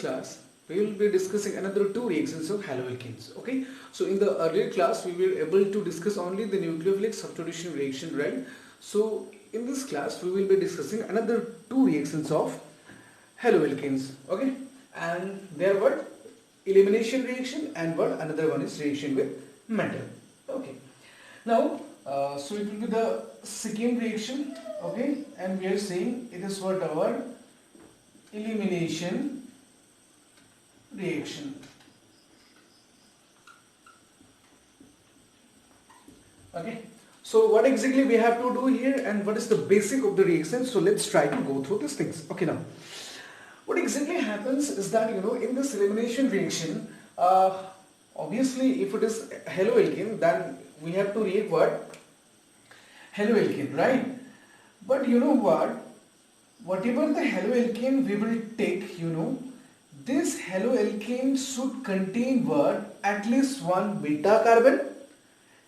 class we will be discussing another two reactions of haloalkanes. Okay, so in the earlier class we were able to discuss only the nucleophilic substitution reaction, right? So in this class we will be discussing another two reactions of haloalkanes. Okay, and they are what? Elimination reaction, and what? Another one is reaction with metal. Okay, now so it will be the second reaction. Okay, and we are saying it is what? Our elimination reaction. Okay, so what exactly we have to do here, and what is the basic of the reaction? So let's try to go through these things. Okay, now what exactly happens is that, you know, in this elimination reaction, obviously if it is haloalkane, then we have to react what? Haloalkane, right? But you know what? Whatever the haloalkane we will take, you know, this haloalkane should contain what? At least one beta carbon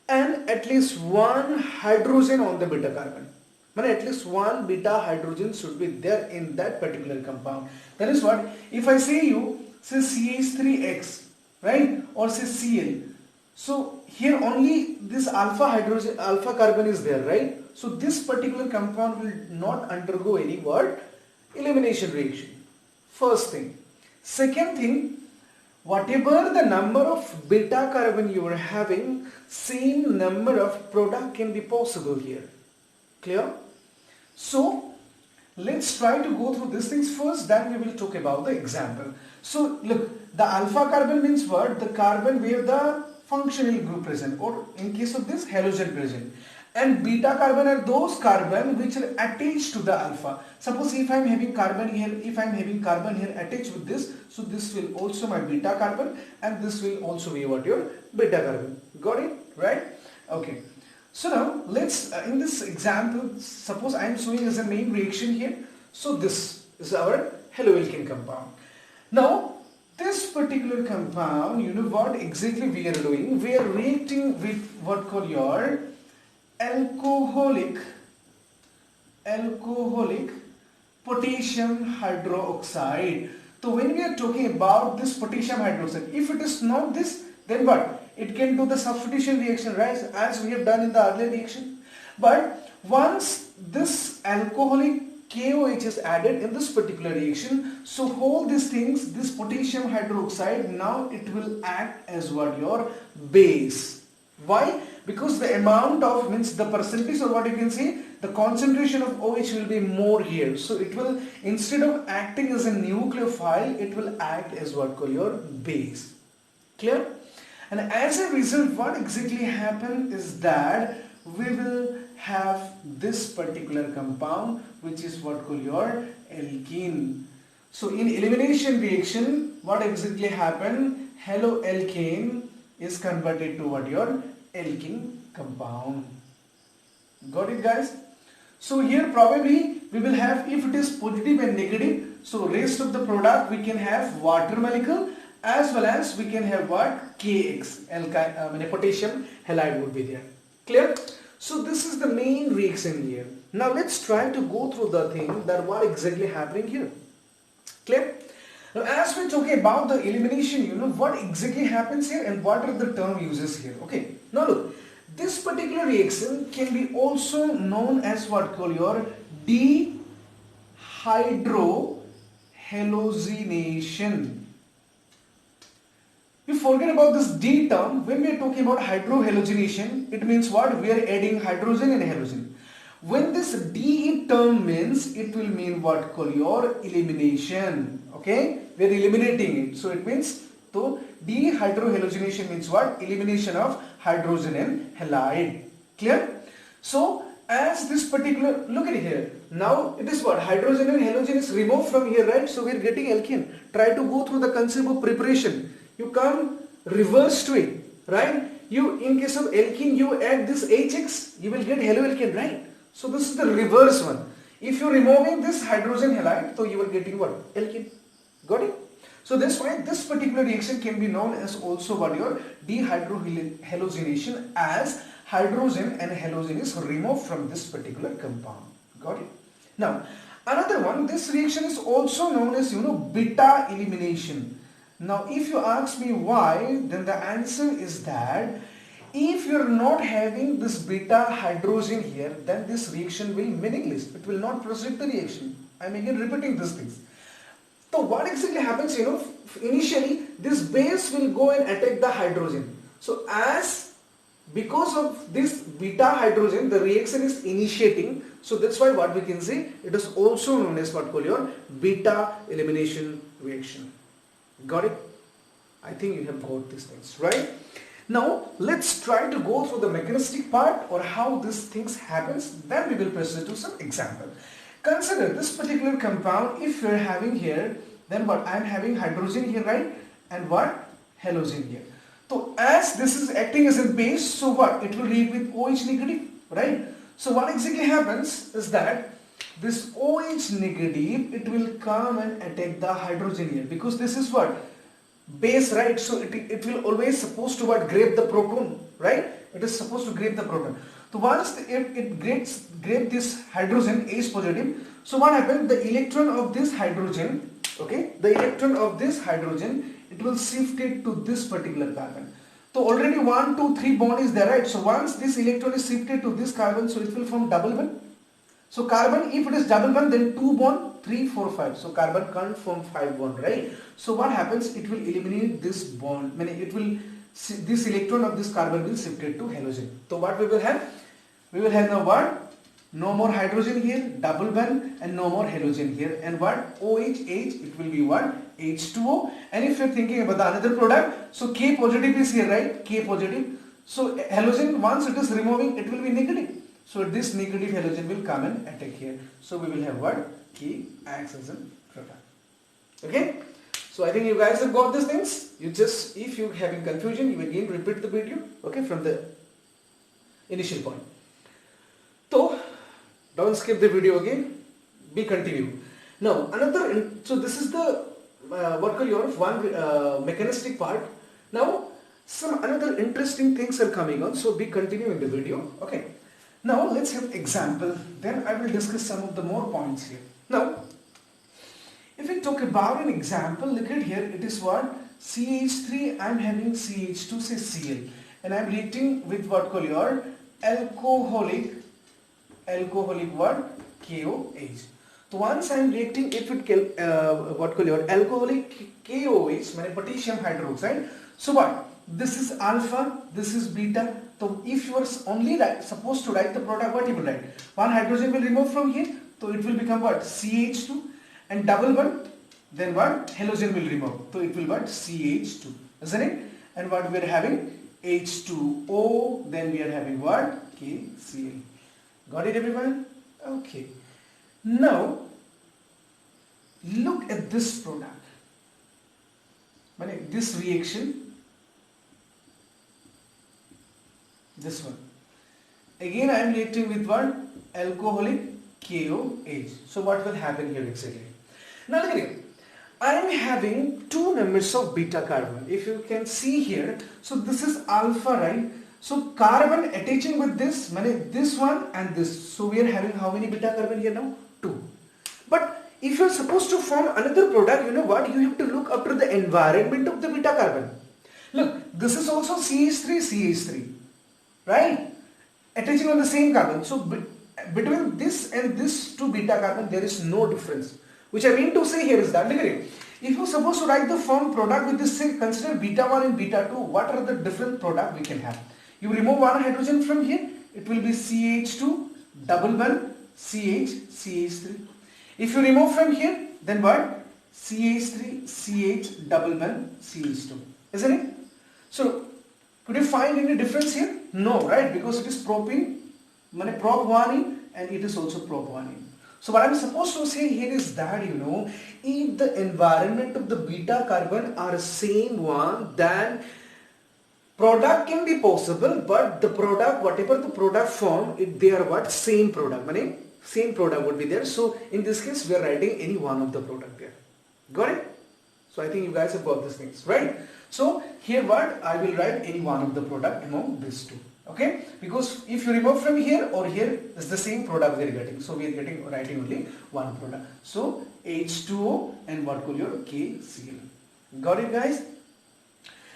and at least one hydrogen on the beta carbon. But at least one beta hydrogen should be there in that particular compound. That is what? If I say you, say CH3X, right? Or say Cl. So here only this alpha hydrogen, alpha carbon is there, right? So this particular compound will not undergo any what? Elimination reaction. First thing. Second thing, whatever the number of beta carbon you are having, same number of product can be possible here. Clear? So let's try to go through these things first, then we will talk about the example. So look, the alpha carbon means what? The carbon where the functional group present, or in case of this, halogen present. And beta carbon are those carbon which are attached to the alpha. Suppose if I am having carbon here, attached with this, so this will also my beta carbon, and this will also be what? Your beta carbon. Got it? Right? Okay. So now let's, in this example, suppose I am showing as a main reaction here. So this is our haloalkane compound. Now this particular compound, you know what exactly we are doing? We are reacting with what called your alcoholic potassium hydroxide. So when we are talking about this potassium hydroxide, if it is not this, then what? It can do the substitution reaction, right, as we have done in the earlier reaction. But once this alcoholic KOH is added in this particular reaction, so all these things, this potassium hydroxide, now it will act as what? Your base. Why? Because the amount of, means the percentage, or what you can say, the concentration of OH will be more here. So it will, instead of acting as a nucleophile, it will act as what called your base. Clear? And as a result, what exactly happen is that we will have this particular compound, which is what called your alkene. So in elimination reaction, what exactly happen? Haloalkane is converted to what? Your alkene compound. Got it, guys? So here probably we will have, if it is positive and negative, so rest of the product we can have water molecule, as well as we can have what? KX, potassium halide would be there. Clear? So this is the main reaction here. Now let's try to go through the thing that what exactly happening here. Clear? Now as we're talking about the elimination, you know what exactly happens here and what are the term uses here. Okay. Now look, this particular reaction can be also known as what called your dehydrohalogenation. We forget about this D term. When we are talking about hydrohalogenation, it means what? We are adding hydrogen and halogen. When this DE term means, it will mean what called your elimination. Okay, we are eliminating it. So it means, so dehydrohalogenation means what? Elimination of hydrogen and halide. Clear? So as this particular, look at it here. Now it is what? Hydrogen and halogen is removed from here, right? So we are getting alkene. Try to go through the concept of preparation. You come reverse to it, right? You, in case of alkene, you add this HX, you will get haloalkane, right? So this is the reverse one. If you are removing this hydrogen halide, so you are getting what? Alkene. Got it? So that's why this particular reaction can be known as also what? Your dehydrohalogenation, as hydrogen and halogen is removed from this particular compound. Got it? Now, Another one, this reaction is also known as, beta elimination. Now, if you ask me why, then the answer is that if you're not having this beta hydrogen here, then this reaction will meaningless. It will not proceed the reaction. I'm again repeating these things. So what exactly happens, initially this base will go and attack the hydrogen. So because of this beta hydrogen, the reaction is initiating. So that's why what we can say, it is also known as what called your beta elimination reaction. Got it? I think you have got these things, right? Now let's try to go through the mechanistic part or how these things happens. Then we will proceed to some example. Consider this particular compound. If you're having here, then what? I'm having hydrogen here, right? And what? Halogen here. So as this is acting as a base, so what? It will react with OH negative, right? So what exactly happens is that this OH negative, it will come and attack the hydrogen here, because this is what? Base, right? So it will always supposed to what? Grab the proton, right? It is supposed to grab the proton. So once it grab this hydrogen H positive, so what happens? The electron of this hydrogen, okay, the electron of this hydrogen, it will shift it to this particular carbon. So already 1, 2, 3 bond is there, right? So once this electron is shifted to this carbon, so it will form double bond. So carbon, if it is double bond, then 2 bond, 3, 4, 5. So carbon can't form 5 bond, right? So what happens? It will eliminate this bond. This electron of this carbon will shift it to halogen. So what we will have? We will have now what? No more hydrogen here, double bond, and no more halogen here. And what? OH, it will be what? H2O. And if you're thinking about the another product, so K positive is here, right? K positive. So halogen, once it is removing, it will be negative. So this negative halogen will come and attack here. So we will have what? K acts as a proton. Okay? So I think you guys have got these things. You just, if you're having confusion, you again repeat the video, okay, from the initial point. So don't skip the video again. Be continue. Now so this is the what call your one mechanistic part. Now some another interesting things are coming on. So be continue in the video. Okay. Now let's have example. Then I will discuss some of the more points here. Now, if we talk about an example, look at here. It is what? CH3. I'm having CH2, say Cl, and I'm reacting with what call your alcoholic what? KOH. So once I'm reacting it with what call your alcoholic KOH, potassium hydroxide. So what? This is alpha, this is beta. So if you are only supposed to write the product, what you will write? One hydrogen will remove from here, so it will become what? CH2, and double bond, then what? Halogen will remove, so it will what? CH2, isn't it? And what we are having? H2O, then we are having what? KCl. Got it, everyone? Okay. Now look at this product. This reaction. This one. Again I am reacting with what? Alcoholic KOH. So what will happen here exactly? Now look at it. I am having two members of beta carbon. If you can see here, so this is alpha, right? So carbon attaching with this one and this. So we are having how many beta carbon here now? 2. But if you are supposed to form another product, you know what? You have to look after the environment of the beta carbon. Look, this is also CH3, right? Attaching on the same carbon. So between this and this two beta carbon, there is no difference. Which I mean to say here is that, look at it. If you are supposed to write the form product with this, say, consider beta 1 and beta 2, what are the different product we can have? You remove one hydrogen from here, it will be CH2, double bond, CH3. If you remove from here, then what? CH3, CH, double bond, CH2. Isn't it? So, could you find any difference here? No, right? Because it is propene, prop-1ene, and it is also prop-1ene. So what I am supposed to say here is that, if the environment of the beta carbon are same one, then product can be possible, but the product, whatever the product form, they are what? Same product. Same product would be there. So in this case, we are writing any one of the product there. Got it? So I think you guys have got these things, right? So here what? I will write any one of the product among these two. Okay, because if you remove from here or here, it's the same product we are getting. So we are writing only one product. So H2O and what call your KCl. Got it, guys?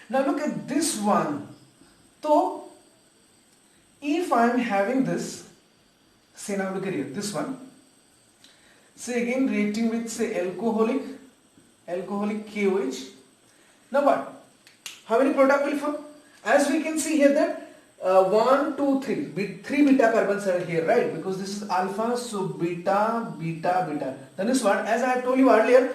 Now look at this one. So if I am having this, say now look at here, this one. Say again reacting with say alcoholic KOH. Now what? How many product will form? As we can see here that 1, 2, 3. 3 beta carbons are here, right? Because this is alpha, so beta, beta, beta. Then this one, as I have told you earlier,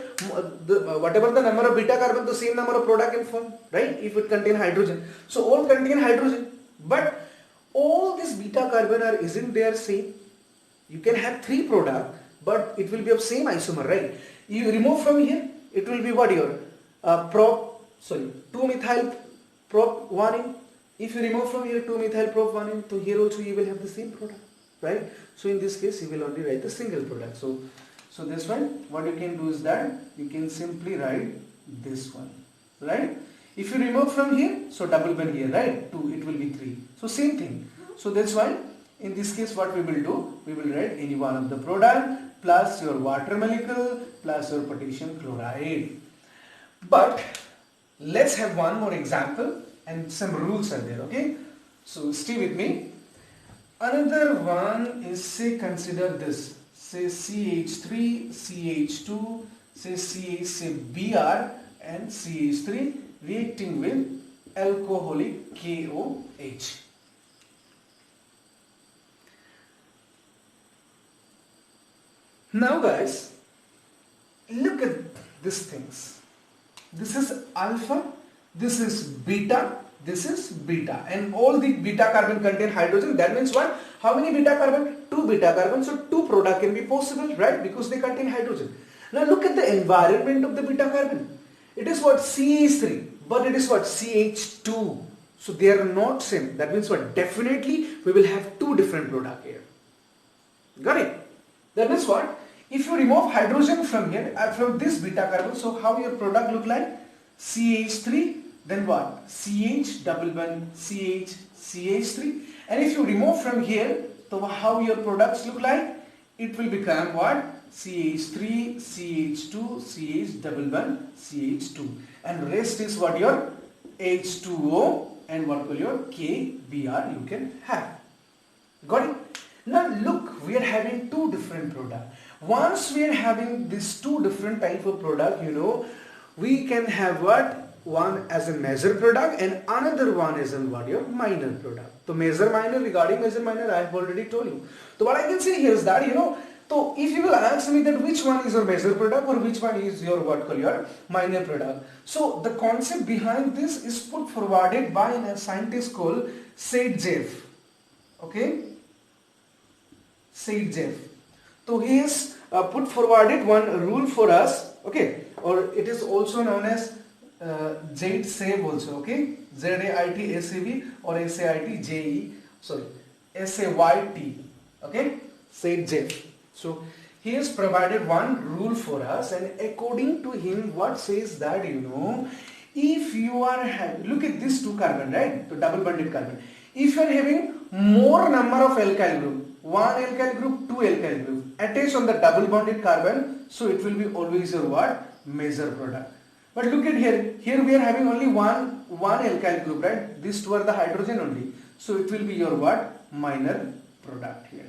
whatever the number of beta carbon, the same number of product can form, right? If it contain hydrogen. So all contain hydrogen. But all this beta carbon isn't there same. You can have 3 product, but it will be of same isomer, right? You remove from here, it will be what your 2-methyl prop 1-ene. If you remove from here 2-methyl prop 1-ene, so here also you will have the same product, right? So in this case you will only write the single product. So this one, what you can do is that you can simply write this one, right? If you remove from here, so double bond here, right? 2, it will be 3. So same thing. So that's why in this case what we will do, we will write any one of the product plus your water molecule plus your potassium chloride. But let's have one more example and some rules are there, okay? So stay with me. Another one is, say, consider this, say CH3, CH2, say CH, say Br and CH3 reacting with alcoholic KOH. Now guys, look at these things. This is alpha, this is beta, and all the beta carbon contain hydrogen. That means what? How many beta carbon? 2 beta carbon. So 2 product can be possible, right? Because they contain hydrogen. Now look at the environment of the beta carbon. It is what? CH3, but it is what? CH2. So they are not same. That means what? Definitely we will have 2 different product here. Got it? That means what? If you remove hydrogen from here, from this beta carbon, so how your product look like? CH3, then what? CH, double bond, CH, CH3. And if you remove from here, so how your products look like? It will become what? CH3, CH2, CH, double bond, CH2. And rest is what your H2O and what will your KBr you can have. Got it? Now look, we are having 2 different products. Once we are having these 2 different type of product, we can have what? One as a major product and another one is in what? Your minor product. So regarding major minor, I have already told you. So what I can say here is that, so if you will ask me that which one is your major product or which one is your what called your minor product. So the concept behind this is put forwarded by a scientist called Saidjev. Okay? Saidjev. So he has put forwarded one rule for us, okay, or it is also known as Zaitsev also, okay, Z-A-I-T-S-A-V or S-A-I-T-J-E, sorry, S-A-Y-T, okay, Saidjev. So he has provided one rule for us, and according to him, what says that, if you are having, look at this 2 carbon, right, the double bonded carbon. If you are having more number of alkyl group, 1 alkyl group, 2 alkyl group attached on the double bonded carbon, so it will be always your what? Major product. But look at here, here we are having only one alkyl group, right? These 2 are the hydrogen only. So it will be your what? Minor product here.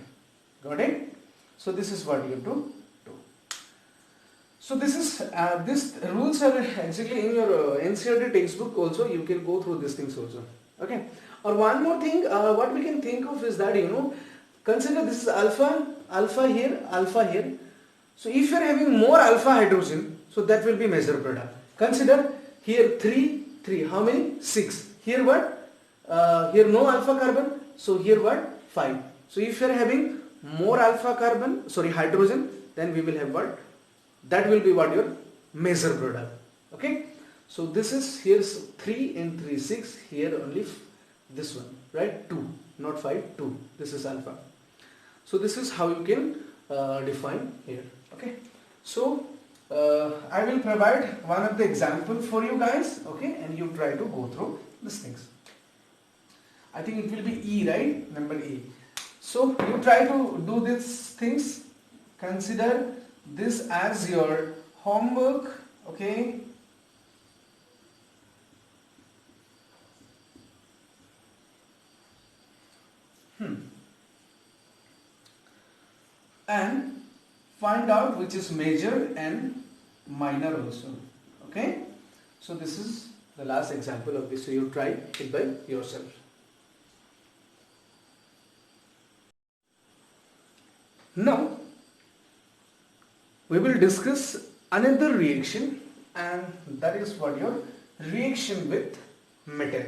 Got it? So this is what you have to do. So this is, these rules are exactly in your NCERT textbook also. You can go through these things also. Okay. Or one more thing, what we can think of is that, consider this is alpha here. So if you are having more alpha hydrogen, so that will be major product. Consider here 3, how many? 6. Here what? Here no alpha carbon, so here what? 5. So if you are having more alpha carbon, sorry, hydrogen, then we will have what? That will be what? Your major product. Okay. So this is, here's 3 and 3, 6, here only this one, right? 2, not 5, 2. This is alpha. So this is how you can define here. Okay. So I will provide one of the example for you guys. Okay, and you try to go through these things. I think it will be E, right? Number E. So you try to do these things. Consider this as your homework, okay? And find out which is major and minor also, okay? So this is the last example of this, so you try it by yourself. Now we will discuss another reaction, and that is what your reaction with metal.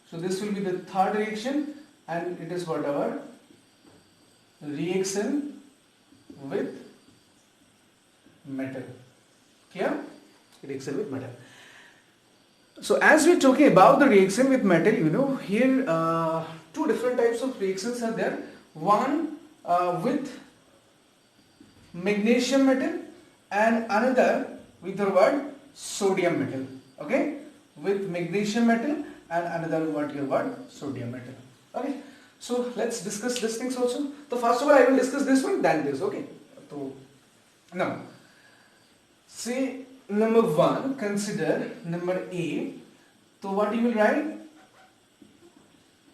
So this will be the third reaction, and it is what our reaction with metal. Clear? Reaction with metal. So as we're talking about the reaction with metal, you know, here two different types of reactions are there. One with magnesium metal and another with the word sodium metal. Okay, with magnesium metal and another what your word sodium metal. Okay, so let's discuss these things also. So first of all, I will discuss this one, then this. Okay, so now say number one, consider number A. So what you will write?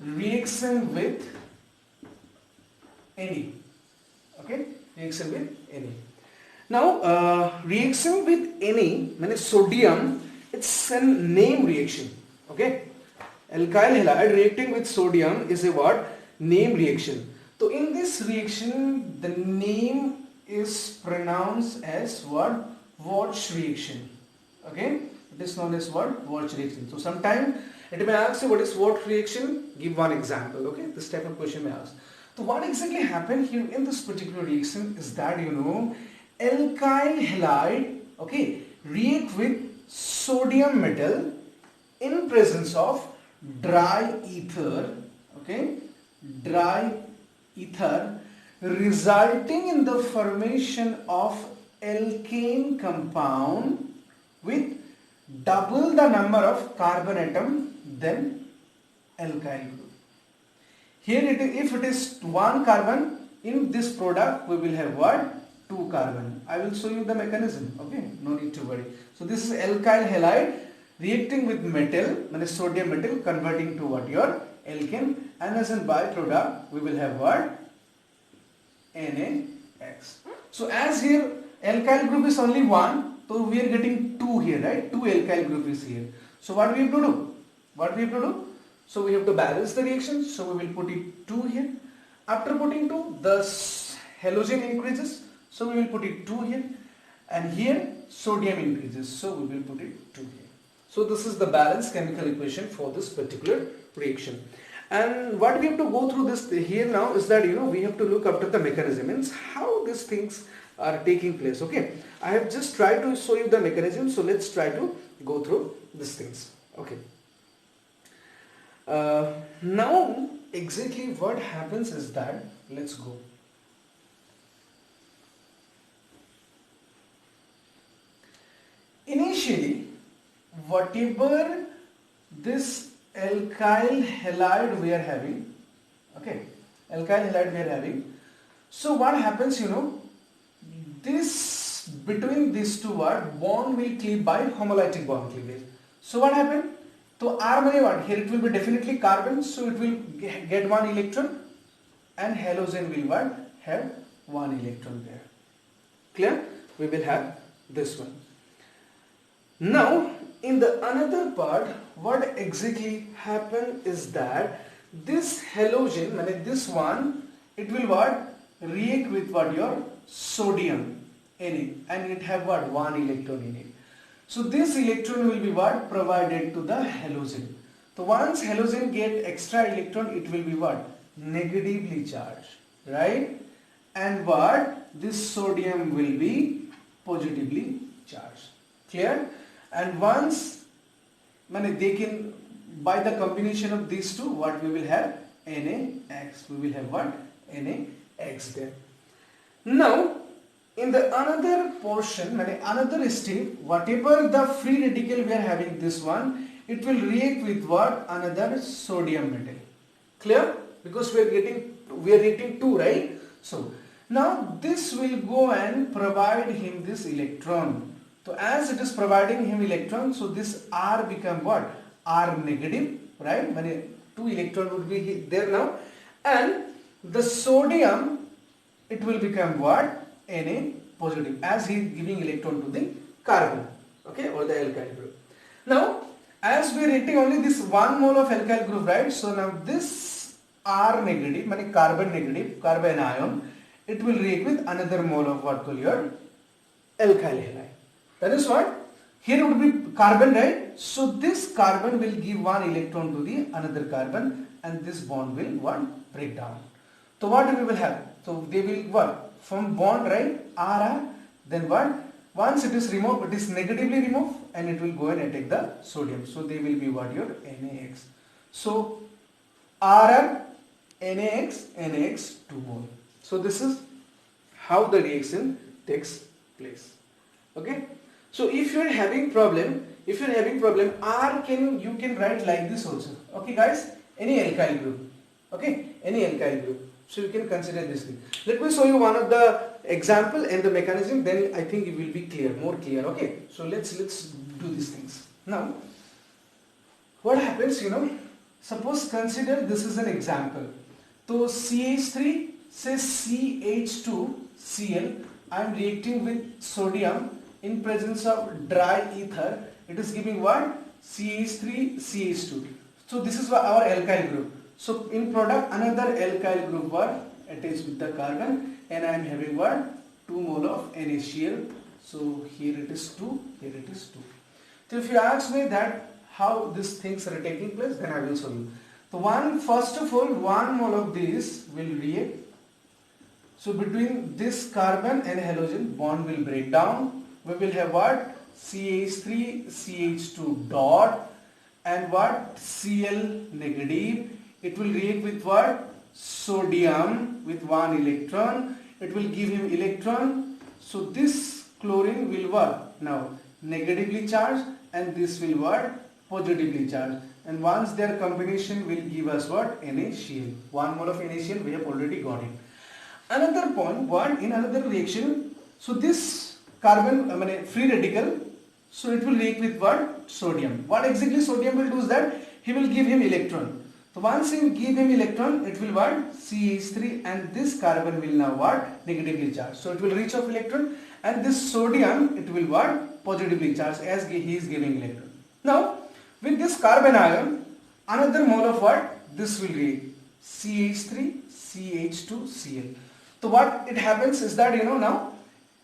Reaction with any. Okay, reaction with any. Now reaction with any means sodium, it's a name reaction. Okay, alkyl halide reacting with sodium is a what? Name reaction. So in this reaction the name is pronounced as what? Watch reaction. Okay, it is known as what? Watch reaction. So sometime it may ask you what is Watch reaction. Give one example. Okay, this type of question may ask. So what exactly happened here in this particular reaction is that, you know, alkyl halide, okay, react with sodium metal in presence of dry ether, okay, dry ether, resulting in the formation of alkane compound with double the number of carbon atom than alkyl group. Here if it is one carbon, in this product we will have what? 2 carbon. I will show you the mechanism. Okay, no need to worry. So this is alkyl halide reacting with metal, means sodium metal, converting to what? Your alkane, and as a byproduct we will have what? NaX. So as here alkyl group is only one, so we are getting 2 here, right? 2 alkyl group is here. So what we have to do? What we have to do? So we have to balance the reaction. So we will put it 2 here. After putting 2, the halogen increases. So we will put it 2 here. And here sodium increases. So we will put it 2 here. So this is the balanced chemical equation for this particular reaction. And what we have to go through this here now is that, you know, we have to look after the mechanism, means how these things are taking place. Okay, I have just tried to show you the mechanism. So let's try to go through these things. Okay. Now exactly what happens is that, let's go. Initially, whatever this alkyl halide we are having, okay, alkyl halide we are having, so what happens, you know, this between these two bond will cleave by homolytic bond cleavage. So what happened? So R means what? Here it will be definitely carbon, so it will get 1 electron, and halogen will what? Have 1 electron there. Clear? We will have this one. Now in the another part, what exactly happen is that this halogen, this one, it will what? React with what? Your sodium in it, and it have what? 1 electron in it. So this electron will be what? Provided to the halogen. So once halogen get extra electron, it will be what? Negatively charged, right? And what? This sodium will be positively charged. Clear? And once they can, by the combination of these two, what we will have? NaX. We will have what? NaX there. Now in the another portion, another step, whatever the free radical we are having, this one, it will react with what? Another sodium metal. Clear? Because we are getting 2, right? So now this will go and provide him this electron. So as it is providing him electron, so this R become what? R negative, right? When 2 electron would be there now, and the sodium, it will become what? Na positive, as he is giving electron to the carbon, okay, or the alkyl group. Now as we are reacting only this 1 mole of alkyl group, right? So now this R negative, meaning carbon negative, carbon ion, it will react with another mole of what called your alkyl halide. That is what? Here would be carbon, right? So this carbon will give 1 electron to the another carbon, and this bond will what? Break down. So what we will have? So they will what? From bond, right? RR, then what? Once it is removed, it is negatively removed, and it will go and attack the sodium. So they will be what? Your NaX. So RR, NaX, 2 mole. So this is how the reaction takes place. Okay. So if you are having problem, R you can write like this also. Okay, guys. Any alkyl group. Okay. Any alkyl group. So you can consider this thing. Let me show you one of the example and the mechanism. Then I think it will be clear, more clear. Okay. So let's do these things. Now, what happens? Suppose consider this is an example. So CH3 says CH2Cl. I am reacting with sodium in presence of dry ether. It is giving what? CH3CH2. So this is our alkyl group. So in product another alkyl group what? Attached with the carbon, and I am having what? 2 mole of NaCl. So here it is 2, here it is 2. So if you ask me that how these things are taking place, then I will show you. So first of all, 1 mole of this will react. So between this carbon and halogen, bond will break down. We will have what? CH3, CH2 dot, and what? Cl negative. It will react with what? Sodium with 1 electron. It will give him electron. So this chlorine will what? Now negatively charged, and this will what? Positively charged. And once their combination will give us what? NaCl. 1 mole of NaCl we have already got it. Another point, what? In another reaction, so this carbon, free radical, so it will react with what? Sodium. What exactly sodium will do is that he will give him electron. So once he give him electron, it will what? CH3, and this carbon will now what? Negatively charged. So it will reach off electron, and this sodium, it will what? Positively charged, as he is giving electron. Now with this carbon ion, another mole of what? This will react CH3, CH2Cl. So what it happens is that now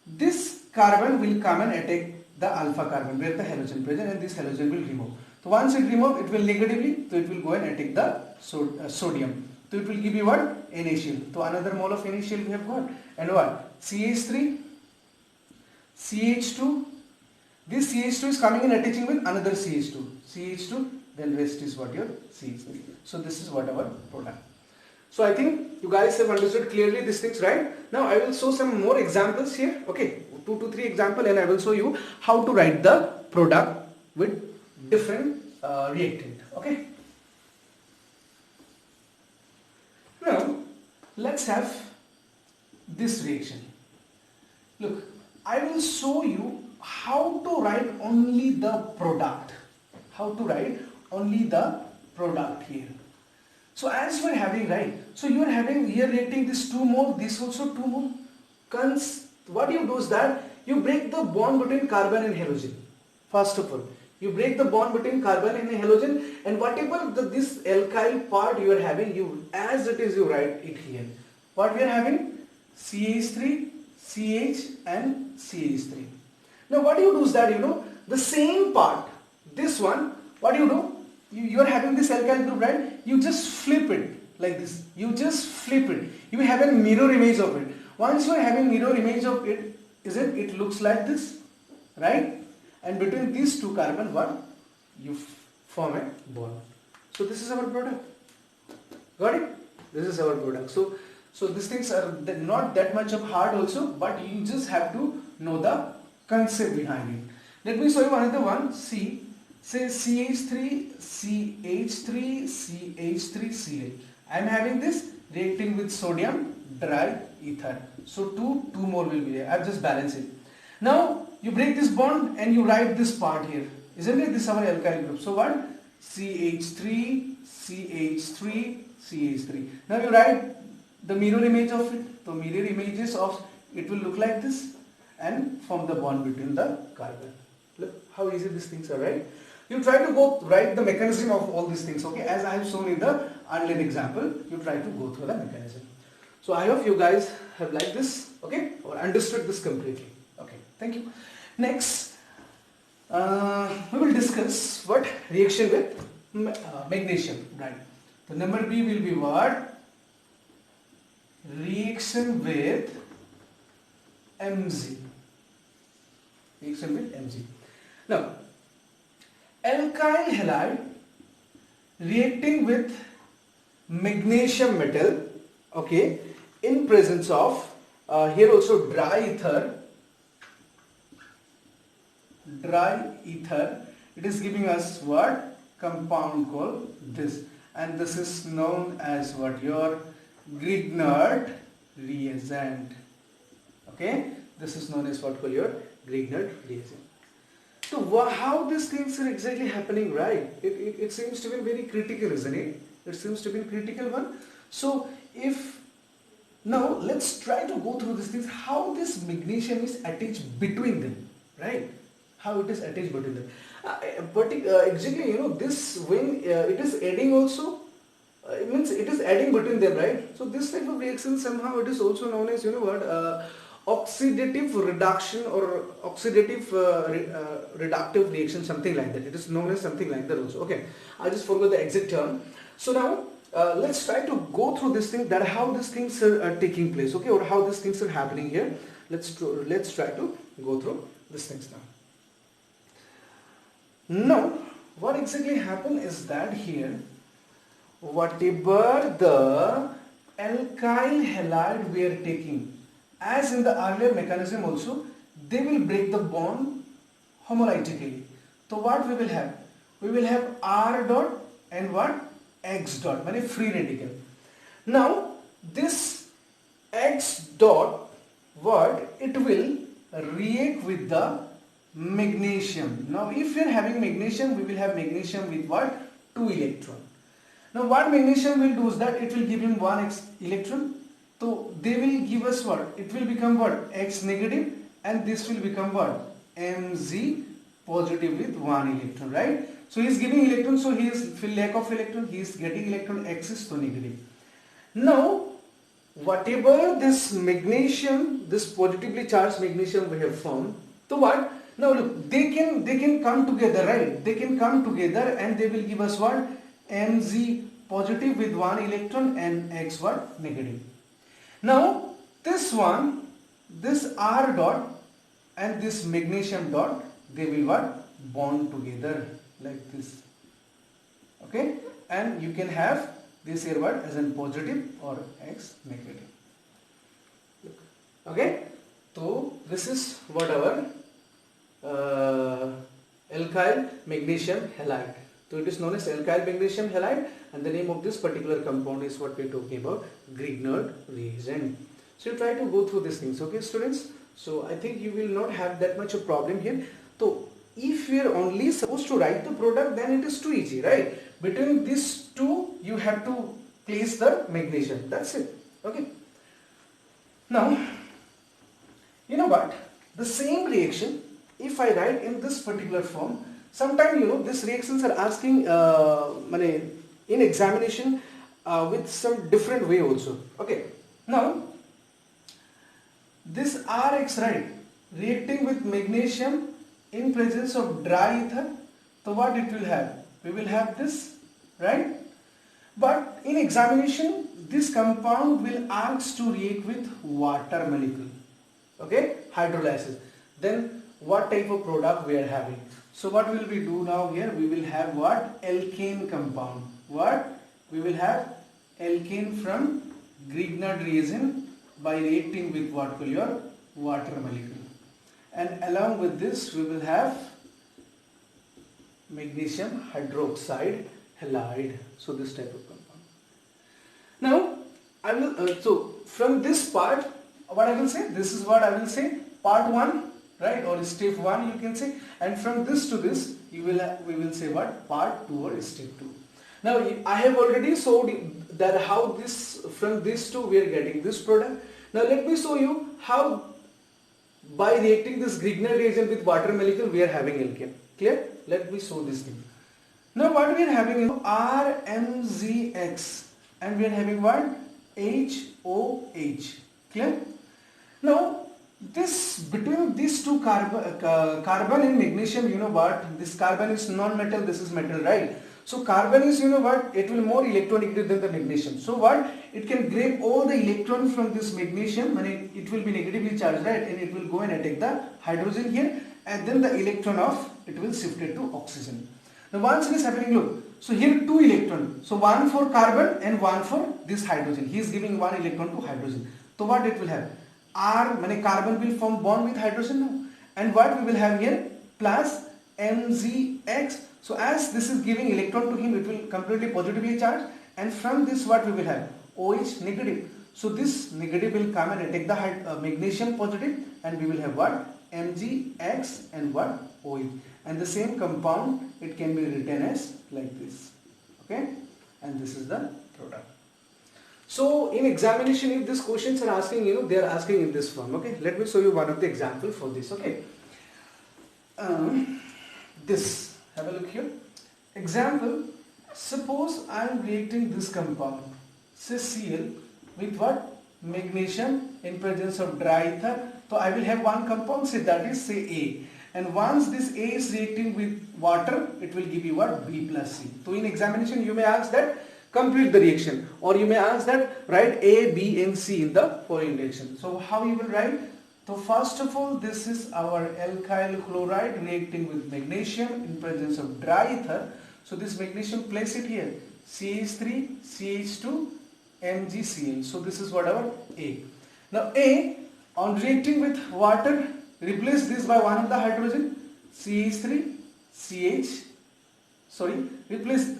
this carbon will come and attack the alpha carbon where the halogen present, and this halogen will remove. So once it remove, it will negatively, so it will go and attack the sodium. So it will give you what? NaCl. So another mole of NaCl we have got. And what? CH3, CH2. This CH2 is coming and attaching with another CH2. CH2, then rest is what? Your CH3. So this is what our product. So I think you guys have understood clearly these things, right? Now I will show some more examples here. Okay, 2 to 3 examples, and I will show you how to write the product with different reactant. Okay. Now let's have this reaction. Look, I will show you how to write only the product. How to write only the product here. So as you are having, right, so you are having here reacting this 2 mole, this also 2 mole. What you do is that you break the bond between carbon and halogen. First of all, you break the bond between carbon and halogen, and whatever this alkyl part you are having, you as it is you write it here. What we are having? CH3, CH and CH3. Now what you do is that the same part, this one, what you do? You are having this alkyl group, right? You just flip it like this. You just flip it. You have a mirror image of it. Once you are having mirror image of it, it looks like this, right? And between these 2 carbon, what? You form a bond. So this is our product. Got it? This is our product. So these things are not that much of hard also, but you just have to know the concept behind it. Let me show you another one. See, say CH3, CH3, CH3, Cl. I am having this reacting with sodium diether. So two more will be there. I have just balanced it. Now you break this bond and you write this part here. Isn't it? This is our alkyl group. So what? CH3, CH3, CH3. Now you write the mirror image of it. The mirror images of it will look like this and form the bond between the carbon. Look how easy these things are, right? You try to go write the mechanism of all these things, okay? As I have shown in the unlit example, you try to go through the mechanism. So I hope you guys have liked this, okay? Or understood this completely. Okay, thank you. Next, we will discuss what reaction with magnesium, right? The number B will be what? Reaction with Mg. Reaction with Mg. Now, alkyl halide reacting with magnesium metal, okay, in presence of here also dry ether, it is giving us what? Compound called this, and this is known as what? Your Grignard reagent. Okay, this is known as what? Called your Grignard reagent. So how these things are exactly happening, right? It seems to be very critical, isn't it? It seems to be a critical one. So now let's try to go through these things, how this magnesium is attached between them, right? How it is attached between them. Exactly, you know, this when it is adding also, it means it is adding between them, right? So this type of reaction somehow it is also known as, you know what, oxidative reduction or oxidative reductive reaction, something like that. It is known as something like that also. Okay, I just forgot the exact term. So now let's try to go through this thing, that how these things are taking place, okay, or how these things are happening here. Let's try to go through these things now. Now, what exactly happened is that here, whatever the alkyl halide we are taking, as in the earlier mechanism also, they will break the bond homolytically. So what we will have? We will have R dot and what? X dot, meaning free radical. Now this X dot, what? It will react with the magnesium. Now if we are having magnesium, we will have magnesium with what? 2 electron. Now what magnesium will do is that it will give him 1 X electron. So they will give us what? It will become what? X negative, and this will become what? Mg positive with 1 electron, right? So he is giving electron, so he is lack of electron, he is getting electron, X is so negative. Now whatever this magnesium, this positively charged magnesium we have formed, so what? Now look, they can come together, right? They can come together and they will give us what? Mg positive with 1 electron and X what? Negative. Now this one, this R dot and this magnesium dot, they will what? Bond together like this. Okay, and you can have this here what? As in positive or X negative. Look. Okay, so this is what our alkyl magnesium halide. So it is known as alkyl magnesium halide, and the name of this particular compound is what we are talking about, Grignard reagent. So you try to go through these things, okay students? So I think you will not have that much of problem here. So if we are only supposed to write the product, then it is too easy, right? Between these two you have to place the magnesium, that's it. Okay. Now you know what, the same reaction if I write in this particular form, sometimes you know these reactions are asking in examination with some different way also. Okay, now this Rx, right, reacting with magnesium in presence of dry ether, so what it will have? We will have this, right? But in examination this compound will ask to react with water molecule, okay, hydrolysis. Then what type of product we are having? So what will we do now here? We will have what? Alkane compound. What? We will have alkane from Grignard reagent by reacting with what? Your water molecule. And along with this we will have magnesium hydroxide halide. So this type of compound. I will, so from this part, what I will say, this is what I will say, part 1, right, or step 1 you can say, and from this to this, we will say what, part 2 or step 2. Now I have already showed that how this, from this to we are getting this product. Now let me show you how by reacting this Grignard reagent with water molecule we are having alkane. Clear? Let me show this thing. Now what we are having is RMZX and we are having what? HOH. Clear? Now this, between these two carbon and magnesium, you know what? This carbon is non-metal, this is metal, right? So carbon is, you know what? It will more electronegative than the magnesium. So what? It can grab all the electron from this magnesium and it will be negatively charged, right? And it will go and attack the hydrogen here, and then the electron of it will shift it to oxygen. Now once it is happening, look, so here 2 electrons, so 1 for carbon and 1 for this hydrogen. He is giving 1 electron to hydrogen. So what it will have? R, carbon will form bond with hydrogen now, and what we will have here? Plus MgX. So as this is giving electron to him, it will completely positively charged, and from this what we will have? OH negative. So this negative will come and attack the magnesium positive, and we will have what? MgX and what? OH. And the same compound, it can be written as like this. Okay, and this is the product. So in examination, if these questions are asking, you know, they are asking in this form. Okay, let me show you one of the example for this. Okay, this, have a look here. Example, suppose I am reacting this compound, say Cl, with what? Magnesium in presence of dry ether. So I will have one compound, say that is say A. And once this A is reacting with water, it will give you what? B plus C. So in examination, you may ask that complete the reaction, or you may ask that write A, B and C in the following reaction. So how you will write? So first of all, this is our alkyl chloride reacting with magnesium in presence of dry ether. So this magnesium, place it here, CH3, CH2, MgCl. So this is what our A. Now A, on reacting with water, replace this by one of the hydrogen, CH3, CH, replace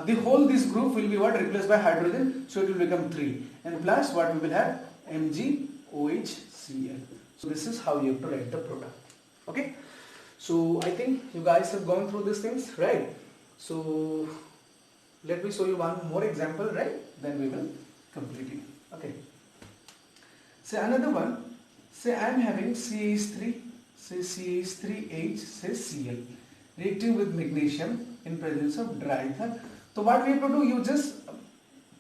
the whole this group will be what? Replaced by hydrogen, so it will become 3, and plus what we will have? MgOHCl. So this is how you have to write the product. Okay, so I think you guys have gone through these things, right? So let me show you one more example, right? Then we will complete it. Okay, say another one. Say I am having CH3, say CH3H, say Cl, reacting with magnesium in presence of dry ether. So what we have to do, you just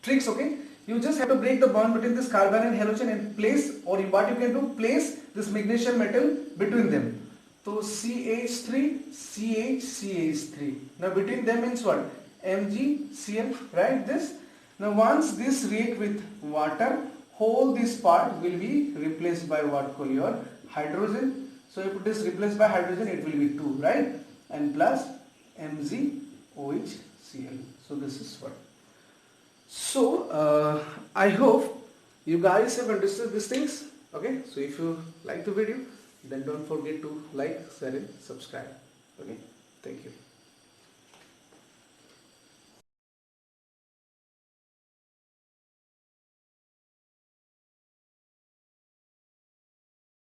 tricks, okay? You just have to break the bond between this carbon and halogen and place, or what you can do, place this magnesium metal between them. So CH3, CH, CH3. Now between them means what? MgCl, right? This. Now once this react with water, whole this part will be replaced by what call your hydrogen. So if it is replaced by hydrogen, it will be 2, right? And plus MgOHCl. So this is what. So I hope you guys have understood these things. Okay, so if you like the video, then don't forget to like, share and subscribe. Okay, thank you.